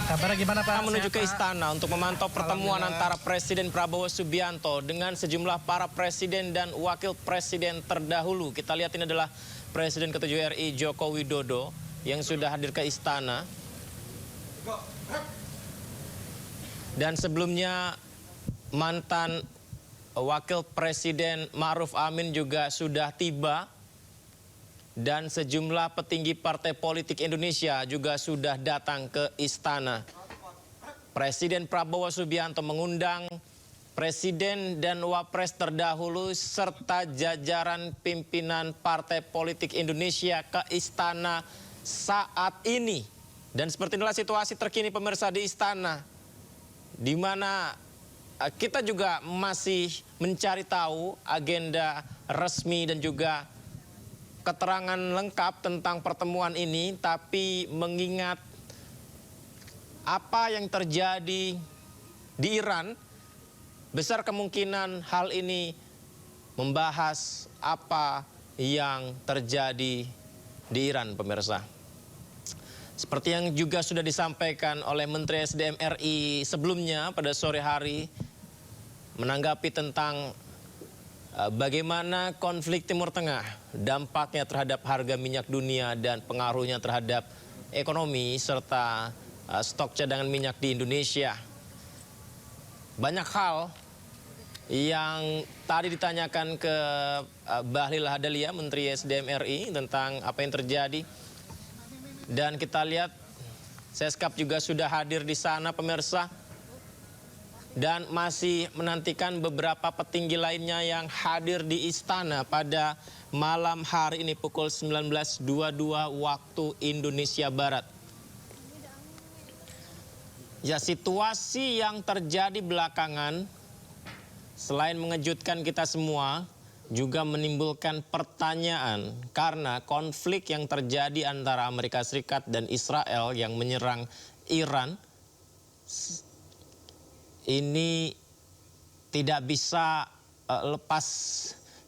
Kabarnya gimana Pak? Menuju ke istana untuk memantau pertemuan antara Presiden Prabowo Subianto dengan sejumlah para presiden dan wakil presiden terdahulu. Kita lihat ini adalah Presiden ke-7 RI Joko Widodo yang sudah hadir ke istana. Dan sebelumnya mantan wakil presiden Ma'ruf Amin juga sudah tiba. Dan sejumlah petinggi partai politik Indonesia juga sudah datang ke istana. Presiden Prabowo Subianto mengundang presiden dan wapres terdahulu serta jajaran pimpinan partai politik Indonesia ke istana saat ini. Dan seperti inilah situasi terkini pemirsa di istana, di mana kita juga masih mencari tahu agenda resmi dan juga keterangan lengkap tentang pertemuan ini, tapi mengingat apa yang terjadi di Iran, besar kemungkinan hal ini membahas apa yang terjadi di Iran, pemirsa. Seperti yang juga sudah disampaikan oleh Menteri SDM RI sebelumnya pada sore hari, menanggapi tentang bagaimana konflik Timur Tengah, dampaknya terhadap harga minyak dunia dan pengaruhnya terhadap ekonomi serta stok cadangan minyak di Indonesia. Banyak hal yang tadi ditanyakan ke Bahlil Lahadalia, Menteri SDM RI, tentang apa yang terjadi. Dan kita lihat Seskap juga sudah hadir di sana, pemirsa. Dan masih menantikan beberapa petinggi lainnya yang hadir di istana pada malam hari ini pukul 19.22 waktu Indonesia Barat. Ya, situasi yang terjadi belakangan selain mengejutkan kita semua juga menimbulkan pertanyaan karena konflik yang terjadi antara Amerika Serikat dan Israel yang menyerang Iran ini tidak bisa lepas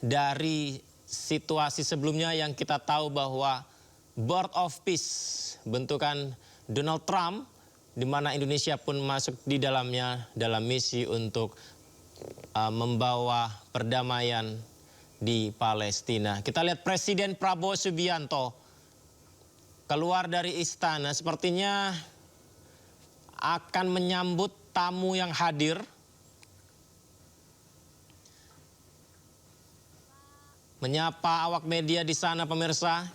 dari situasi sebelumnya yang kita tahu bahwa Board of Peace bentukan Donald Trump, di mana Indonesia pun masuk di dalamnya dalam misi untuk membawa perdamaian di Palestina. Kita lihat Presiden Prabowo Subianto keluar dari istana, sepertinya akan menyambut tamu yang hadir. Menyapa awak media di sana, pemirsa.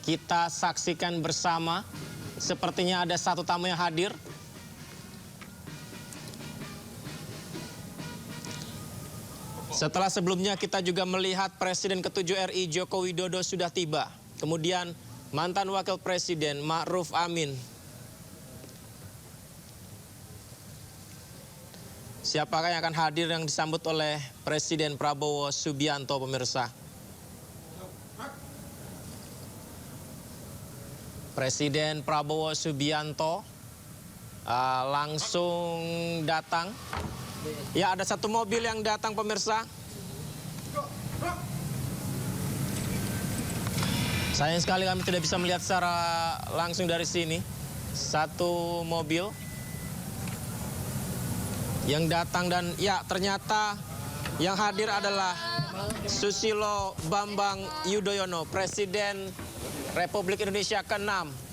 Kita saksikan bersama, sepertinya ada satu tamu yang hadir. Setelah sebelumnya kita juga melihat Presiden ke-7 RI Joko Widodo sudah tiba. Kemudian mantan wakil presiden Ma'ruf Amin. Siapakah yang akan hadir yang disambut oleh Presiden Prabowo Subianto, pemirsa? Presiden Prabowo Subianto langsung datang. Ya, ada satu mobil yang datang, pemirsa. Sayang sekali kami tidak bisa melihat secara langsung dari sini. Satu mobil yang datang dan ya ternyata yang hadir adalah Susilo Bambang Yudhoyono, Presiden Republik Indonesia ke-6.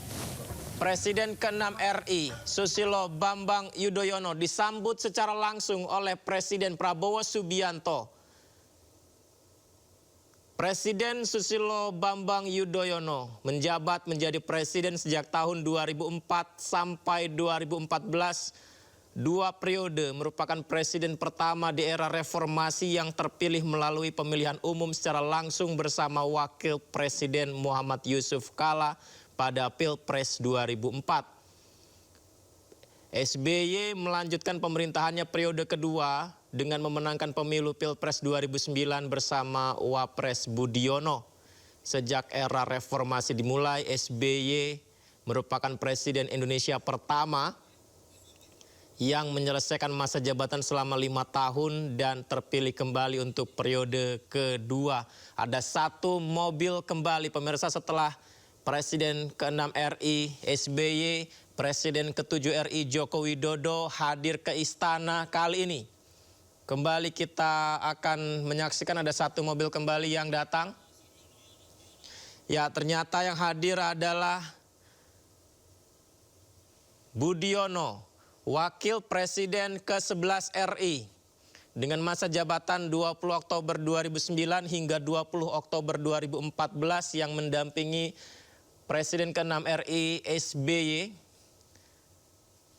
Presiden ke-6 RI, Susilo Bambang Yudhoyono, disambut secara langsung oleh Presiden Prabowo Subianto. Presiden Susilo Bambang Yudhoyono menjabat menjadi presiden sejak tahun 2004 sampai 2014. 2 periode, merupakan presiden pertama di era reformasi yang terpilih melalui pemilihan umum secara langsung bersama Wakil Presiden Muhammad Yusuf Kalla pada Pilpres 2004. SBY melanjutkan pemerintahannya periode kedua dengan memenangkan pemilu Pilpres 2009 bersama Wapres Budiono. Sejak era reformasi dimulai, SBY merupakan presiden Indonesia pertama yang menyelesaikan masa jabatan selama 5 tahun dan terpilih kembali untuk periode kedua. Ada 1 mobil kembali pemirsa setelah Presiden ke-6 RI SBY, Presiden ke-7 RI Joko Widodo hadir ke istana kali ini. Kembali kita akan menyaksikan ada 1 mobil kembali yang datang. Ya, ternyata yang hadir adalah Budiono, Wakil Presiden ke-11 RI dengan masa jabatan 20 Oktober 2009 hingga 20 Oktober 2014 yang mendampingi Presiden ke-6 RI SBY.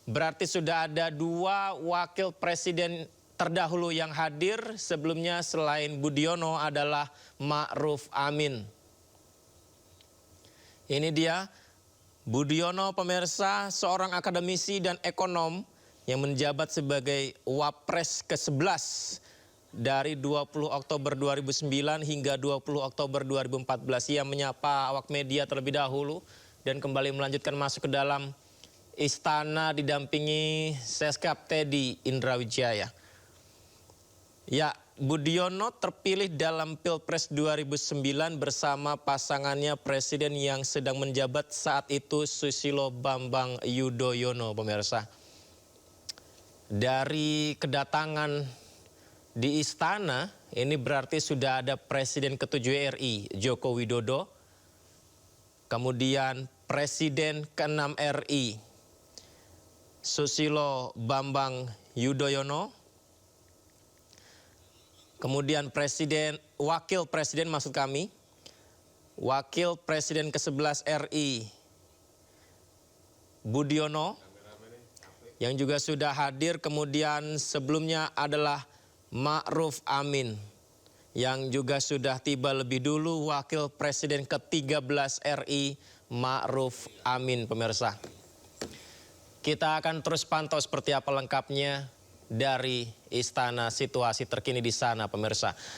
Berarti sudah ada 2 wakil presiden terdahulu yang hadir. Sebelumnya selain Budiono adalah Ma'ruf Amin. Ini dia Budiono pemirsa, seorang akademisi dan ekonom yang menjabat sebagai Wapres ke-11 dari 20 Oktober 2009 hingga 20 Oktober 2014. Ia menyapa awak media terlebih dahulu dan kembali melanjutkan masuk ke dalam istana didampingi Seskap Teddy Indrawijaya. Ya, Budiono terpilih dalam Pilpres 2009 bersama pasangannya presiden yang sedang menjabat saat itu Susilo Bambang Yudhoyono pemirsa. Dari kedatangan di istana ini berarti sudah ada Presiden ke-7 RI Joko Widodo, kemudian Presiden ke-6 RI Susilo Bambang Yudhoyono, kemudian Wakil Presiden Wakil Presiden ke-11 RI Budiono yang juga sudah hadir. Kemudian sebelumnya adalah Ma'ruf Amin yang juga sudah tiba lebih dulu, Wakil Presiden ke-13 RI Ma'ruf Amin pemirsa. Kita akan terus pantau seperti apa lengkapnya dari istana, situasi terkini di sana pemirsa.